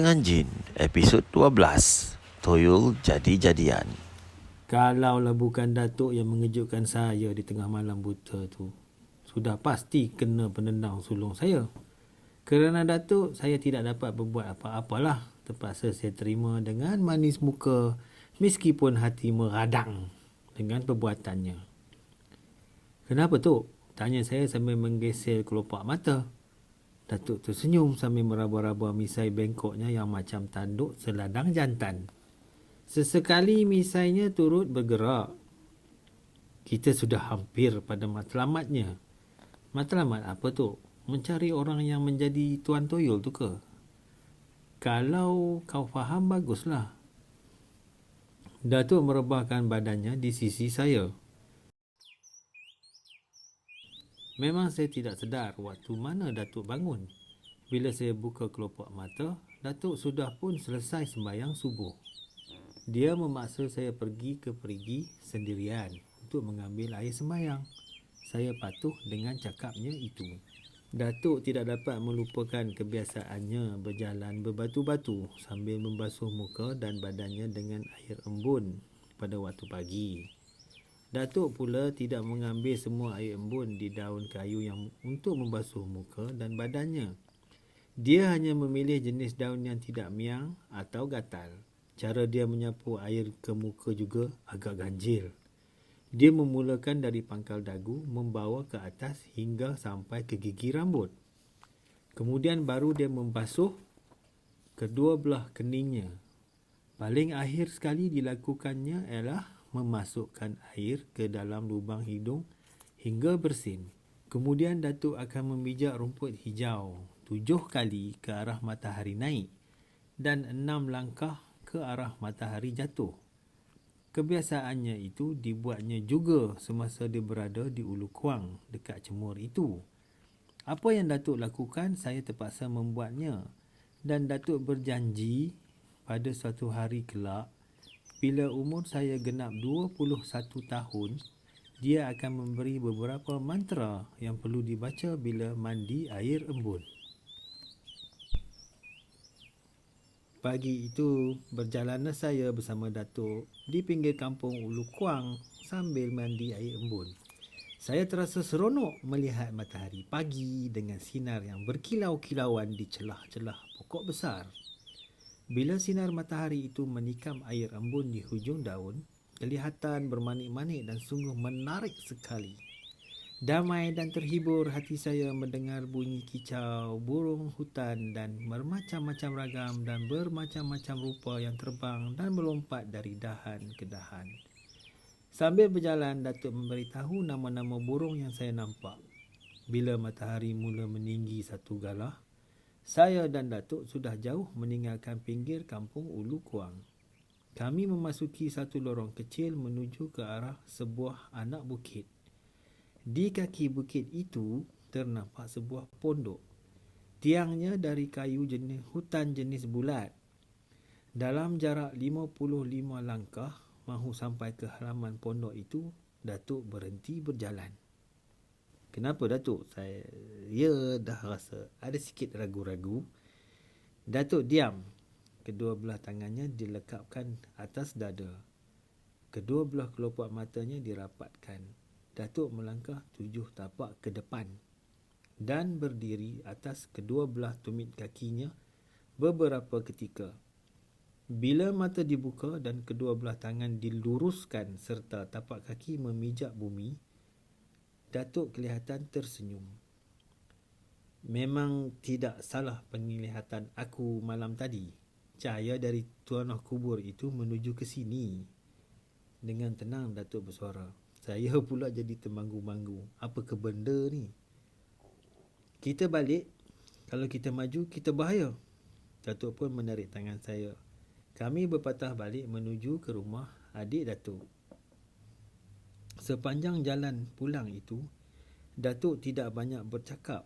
Perbincangan Jin, episod 12, Toyol Jadi-Jadian. Kalaulah bukan Datuk yang mengejutkan saya di tengah malam buta tu, sudah pasti kena penendang sulung saya. Kerana Datuk, saya tidak dapat berbuat apa-apalah. Terpaksa saya terima dengan manis muka meskipun hati meradang dengan perbuatannya. Kenapa tu? Tanya saya sambil menggeser kelopak mata. Datuk tersenyum sambil meraba-raba misai bengkoknya yang macam tanduk seladang jantan. Sesekali misainya turut bergerak. Kita sudah hampir pada matlamatnya. Matlamat apa tu? Mencari orang yang menjadi tuan toyol tu ke? Kalau kau faham, baguslah. Datuk merebahkan badannya di sisi saya. Memang saya tidak sedar waktu mana Datuk bangun. Bila saya buka kelopak mata, Datuk sudah pun selesai sembahyang subuh. Dia memaksa saya pergi ke perigi sendirian untuk mengambil air sembahyang. Saya patuh dengan cakapnya itu. Datuk tidak dapat melupakan kebiasaannya berjalan berbatu-batu sambil membasuh muka dan badannya dengan air embun pada waktu pagi. Datuk pula tidak mengambil semua air embun di daun kayu yang untuk membasuh muka dan badannya. Dia hanya memilih jenis daun yang tidak miang atau gatal. Cara dia menyapu air ke muka juga agak ganjil. Dia memulakan dari pangkal dagu membawa ke atas hingga sampai ke gigi rambut. Kemudian baru dia membasuh kedua belah keningnya. Paling akhir sekali dilakukannya ialah memasukkan air ke dalam lubang hidung hingga bersin. Kemudian Datuk akan memijak rumput hijau 7 kali ke arah matahari naik dan 6 langkah ke arah matahari jatuh. Kebiasaannya itu dibuatnya juga semasa dia berada di Ulu Kuang dekat Cemor itu. Apa yang Datuk lakukan, saya terpaksa membuatnya. Dan Datuk berjanji pada suatu hari kelak, bila umur saya genap 21 tahun, dia akan memberi beberapa mantra yang perlu dibaca bila mandi air embun. Pagi itu, berjalanlah saya bersama Datuk di pinggir kampung Ulu Kuang sambil mandi air embun. Saya terasa seronok melihat matahari pagi dengan sinar yang berkilau-kilauan di celah-celah pokok besar. Bila sinar matahari itu menikam air embun di hujung daun, kelihatan bermanik-manik dan sungguh menarik sekali. Damai dan terhibur hati saya mendengar bunyi kicau burung hutan dan bermacam-macam ragam dan bermacam-macam rupa yang terbang dan melompat dari dahan ke dahan. Sambil berjalan, Datuk memberitahu nama-nama burung yang saya nampak. Bila matahari mula meninggi satu galah, saya dan Datuk sudah jauh meninggalkan pinggir kampung Ulu Kuang. Kami memasuki satu lorong kecil menuju ke arah sebuah anak bukit. Di kaki bukit itu ternampak sebuah pondok. Tiangnya dari kayu jenis hutan jenis bulat. Dalam jarak 55 langkah mahu sampai ke halaman pondok itu, Datuk berhenti berjalan. Kenapa Datuk? Saya dah rasa ada sikit ragu-ragu. Datuk diam. Kedua belah tangannya dilekapkan atas dada. Kedua belah kelopak matanya dirapatkan. Datuk melangkah 7 tapak ke depan dan berdiri atas kedua belah tumit kakinya beberapa ketika. Bila mata dibuka dan kedua belah tangan diluruskan serta tapak kaki memijak bumi, Datuk kelihatan tersenyum. Memang tidak salah penglihatan aku malam tadi. Cahaya dari tuanah kubur itu menuju ke sini. Dengan tenang Datuk bersuara. Saya pula jadi terbanggu-banggu. Apa ke benda ni? Kita balik. Kalau kita maju, kita bahaya. Datuk pun menarik tangan saya. Kami berpatah balik menuju ke rumah adik Datuk. Sepanjang jalan pulang itu, Datuk tidak banyak bercakap.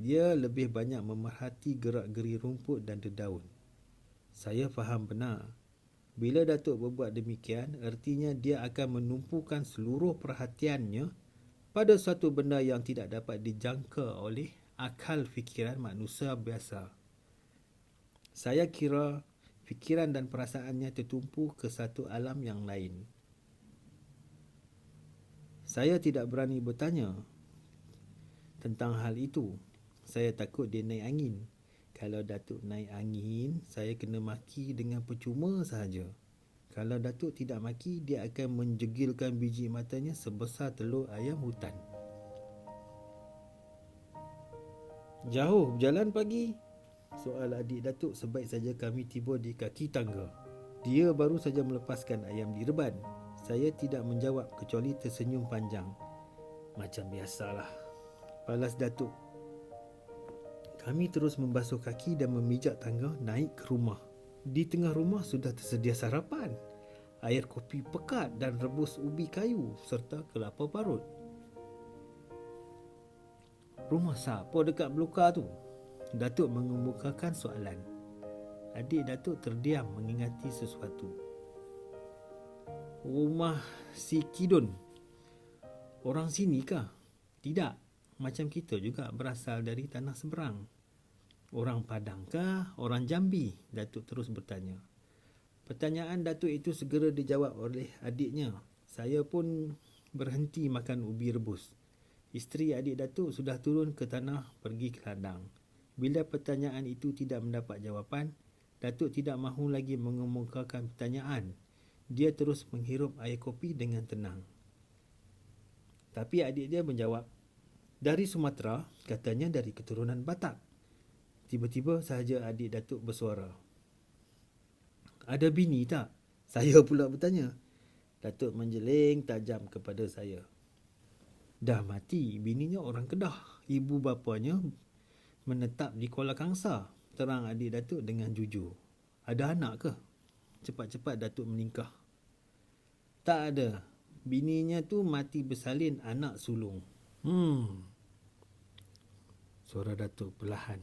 Dia lebih banyak memerhati gerak-geri rumput dan dedaun. Saya faham benar. Bila Datuk berbuat demikian, artinya dia akan menumpukan seluruh perhatiannya pada suatu benda yang tidak dapat dijangka oleh akal fikiran manusia biasa. Saya kira fikiran dan perasaannya tertumpu ke satu alam yang lain. Saya tidak berani bertanya tentang hal itu. Saya takut dia naik angin. Kalau Datuk naik angin, saya kena maki dengan percuma sahaja. Kalau Datuk tidak maki, dia akan menjegilkan biji matanya sebesar telur ayam hutan. Jauh berjalan pagi? Soal adik Datuk sebaik saja kami tiba di kaki tangga. Dia baru saja melepaskan ayam di reban. Saya tidak menjawab kecuali tersenyum panjang. Macam biasalah, balas Datuk. Kami terus membasuh kaki dan memijak tangga naik ke rumah. Di tengah rumah sudah tersedia sarapan. Air kopi pekat dan rebus ubi kayu serta kelapa parut. Rumah siapa dekat belukar tu? Datuk mengemukakan soalan. Adik Datuk terdiam mengingati sesuatu. Rumah si Kidun. Orang sini kah? Tidak. Macam kita juga berasal dari tanah seberang. Orang Padang kah? Orang Jambi? Datuk terus bertanya. Pertanyaan Datuk itu segera dijawab oleh adiknya. Saya pun berhenti makan ubi rebus. Isteri adik Datuk sudah turun ke tanah pergi ke ladang. Bila pertanyaan itu tidak mendapat jawapan, Datuk tidak mahu lagi mengemukakan pertanyaan. Dia terus menghirup air kopi dengan tenang. Tapi adik dia menjawab, dari Sumatera, katanya dari keturunan Batak. Tiba-tiba sahaja adik Datuk bersuara. Ada bini tak? Saya pula bertanya. Datuk menjeling tajam kepada saya. Dah mati, bininya orang Kedah. Ibu bapanya menetap di Kuala Kangsar. Terang adik Datuk dengan jujur. Ada anak ke? Cepat-cepat Datuk meningkah. Tak ada. Bininya tu mati bersalin anak sulung. Suara Datuk perlahan.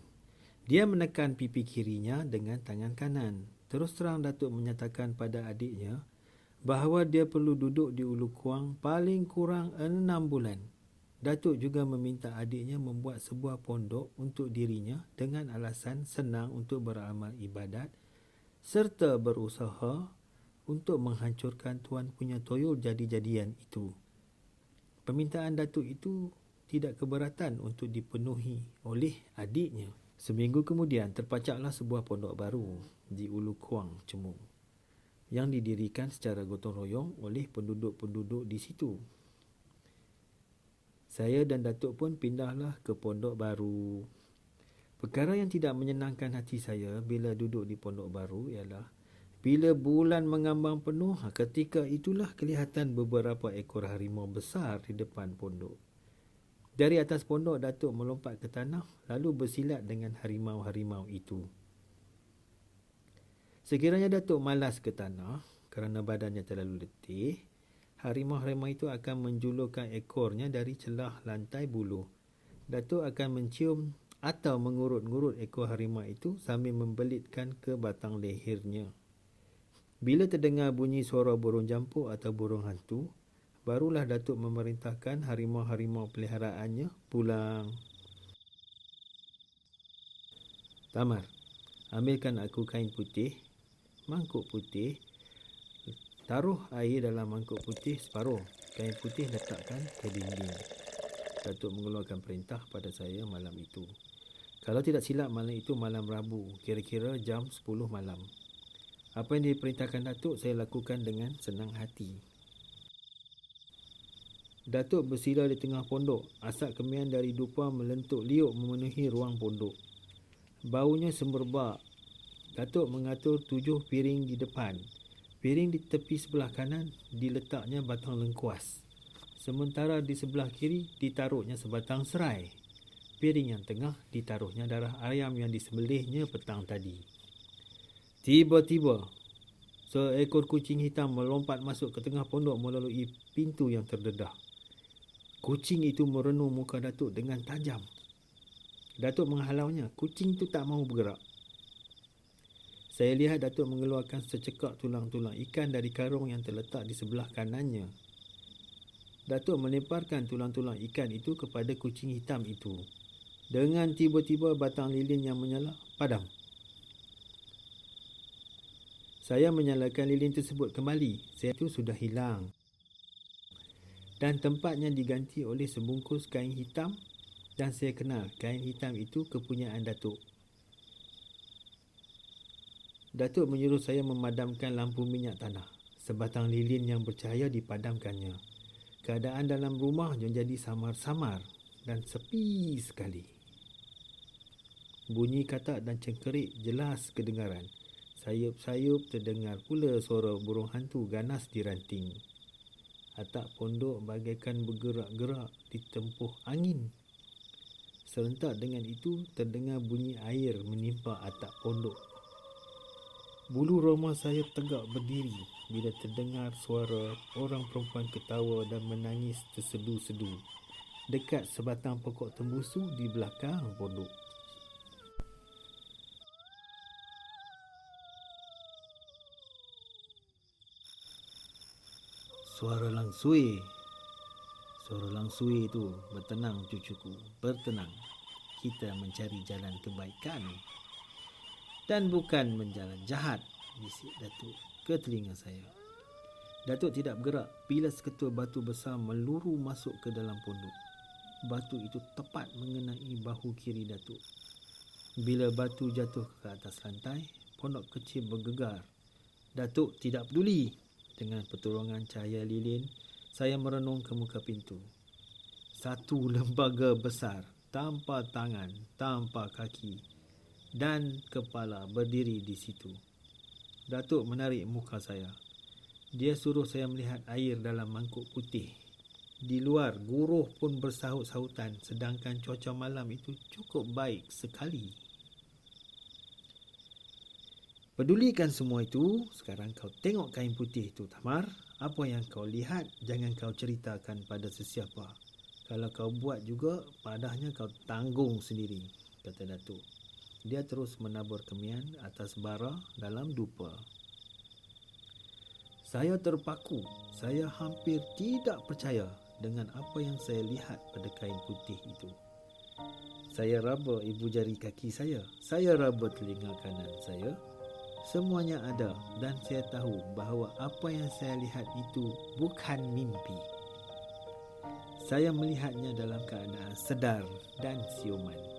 Dia menekan pipi kirinya dengan tangan kanan. Terus terang Datuk menyatakan pada adiknya bahawa dia perlu duduk di Ulu Kuang paling kurang 6 bulan. Datuk juga meminta adiknya membuat sebuah pondok untuk dirinya dengan alasan senang untuk beramal ibadat serta berusaha untuk menghancurkan tuan punya toyol jadi-jadian itu. Permintaan Datuk itu tidak keberatan untuk dipenuhi oleh adiknya. Seminggu kemudian terpacaklah sebuah pondok baru di Ulu Kuang, Cemung yang didirikan secara gotong royong oleh penduduk-penduduk di situ. Saya dan Datuk pun pindahlah ke pondok baru. Perkara yang tidak menyenangkan hati saya bila duduk di pondok baru ialah bila bulan mengambang penuh, ketika itulah kelihatan beberapa ekor harimau besar di depan pondok. Dari atas pondok, Datuk melompat ke tanah lalu bersilat dengan harimau-harimau itu. Sekiranya Datuk malas ke tanah kerana badannya terlalu letih, harimau-harimau itu akan menjulurkan ekornya dari celah lantai buluh. Datuk akan mencium atau mengurut-ngurut ekor harimau itu sambil membelitkan ke batang lehernya. Bila terdengar bunyi suara burung jampuk atau burung hantu, barulah Datuk memerintahkan harimau-harimau peliharaannya pulang. Tamar, ambilkan aku kain putih, mangkuk putih, taruh air dalam mangkuk putih separuh. Kain putih letakkan ke dinding. Datuk mengeluarkan perintah pada saya malam itu. Kalau tidak silap malam itu malam Rabu, kira-kira jam 10 malam. Apa yang diperintahkan Datuk saya lakukan dengan senang hati. Datuk bersila di tengah pondok. Asap kemian dari dupa melentuk liuk memenuhi ruang pondok. Baunya semerbak. Datuk mengatur 7 piring di depan. Piring di tepi sebelah kanan diletaknya batang lengkuas. Sementara di sebelah kiri ditaruhnya sebatang serai. Piring yang tengah ditaruhnya darah ayam yang disembelihnya petang tadi. Tiba-tiba, seekor kucing hitam melompat masuk ke tengah pondok melalui pintu yang terdedah. Kucing itu merenung muka Datuk dengan tajam. Datuk menghalaunya. Kucing itu tak mahu bergerak. Saya lihat Datuk mengeluarkan secekak tulang-tulang ikan dari karung yang terletak di sebelah kanannya. Datuk melemparkan tulang-tulang ikan itu kepada kucing hitam itu. Dengan tiba-tiba batang lilin yang menyala padam. Saya menyalakan lilin tersebut kembali. Set itu sudah hilang. Dan tempatnya diganti oleh sebungkus kain hitam dan saya kenal kain hitam itu kepunyaan Datuk. Datuk menyuruh saya memadamkan lampu minyak tanah. Sebatang lilin yang bercahaya dipadamkannya. Keadaan dalam rumah menjadi samar-samar dan sepi sekali. Bunyi katak dan cengkerik jelas kedengaran. Sayup-sayup terdengar pula suara burung hantu ganas di ranting. Atap pondok bagaikan bergerak-gerak ditempuh angin. Serentak dengan itu terdengar bunyi air menimpa atap pondok. Bulu roma saya tegak berdiri bila terdengar suara orang perempuan ketawa dan menangis tersedu-sedu dekat sebatang pokok tembusu di belakang pondok. Suara langsui. Suara langsui itu, bertenang cucuku, bertenang. Kita mencari jalan kebaikan. Dan bukan menjalan jahat, bisik Datuk ke telinga saya. Datuk tidak bergerak bila seketul batu besar meluru masuk ke dalam pondok. Batu itu tepat mengenai bahu kiri Datuk. Bila batu jatuh ke atas lantai, pondok kecil bergegar. Datuk tidak peduli. Dengan pertolongan cahaya lilin, saya merenung ke muka pintu. Satu lembaga besar, tanpa tangan, tanpa kaki dan kepala berdiri di situ. Datuk menarik muka saya. Dia suruh saya melihat air dalam mangkuk putih. Di luar, guruh pun bersahut-sahutan sedangkan cuaca malam itu cukup baik sekali. Pedulikan semua itu, sekarang kau tengok kain putih itu, Tamar. Apa yang kau lihat, jangan kau ceritakan pada sesiapa. Kalau kau buat juga, padahnya kau tanggung sendiri, kata Datuk. Dia terus menabur kemian atas bara dalam dupa. Saya terpaku. Saya hampir tidak percaya dengan apa yang saya lihat pada kain putih itu. Saya raba ibu jari kaki saya. Saya raba telinga kanan saya. Semuanya ada dan saya tahu bahawa apa yang saya lihat itu bukan mimpi. Saya melihatnya dalam keadaan sedar dan siuman.